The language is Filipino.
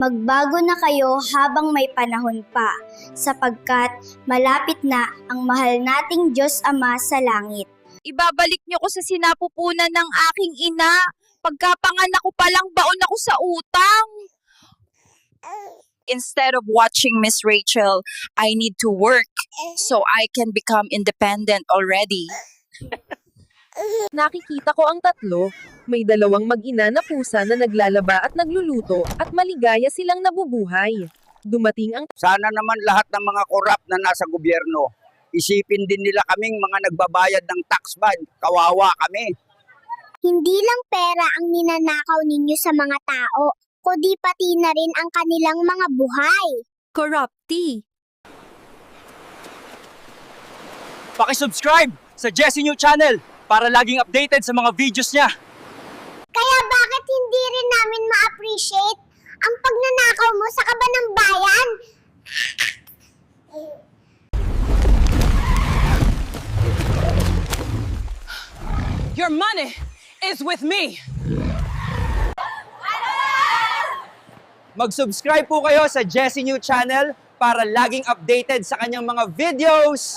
Magbago na kayo habang may panahon pa, sapagkat malapit na ang mahal nating Diyos Ama sa langit. Ibabalik niyo ko sa sinapupunan ng aking ina. Pagkapanganak ko palang baon ako sa utang. Instead of watching Miss Rachel, I need to work so I can become independent already. Nakikita ko ang tatlo. May dalawang mag-ina na pusa na naglalaba at nagluluto at maligaya silang nabubuhay. Dumating ang Sana naman lahat ng mga korap na nasa gobyerno, isipin din nila kaming mga nagbabayad ng tax ban. Kawawa kami. Hindi lang pera ang ninanakaw ninyo sa mga tao, kundi pati na rin ang kanilang mga buhay. corruptee. Paki-subscribe sa Jesse New Channel para laging updated sa mga videos niya. Kaya bakit hindi rin namin ma-appreciate ang pagnanakaw mo sa kaban ng bayan? Your money is with me. Mag-subscribe po kayo sa Jesse New Channel para laging updated sa kanyang mga videos.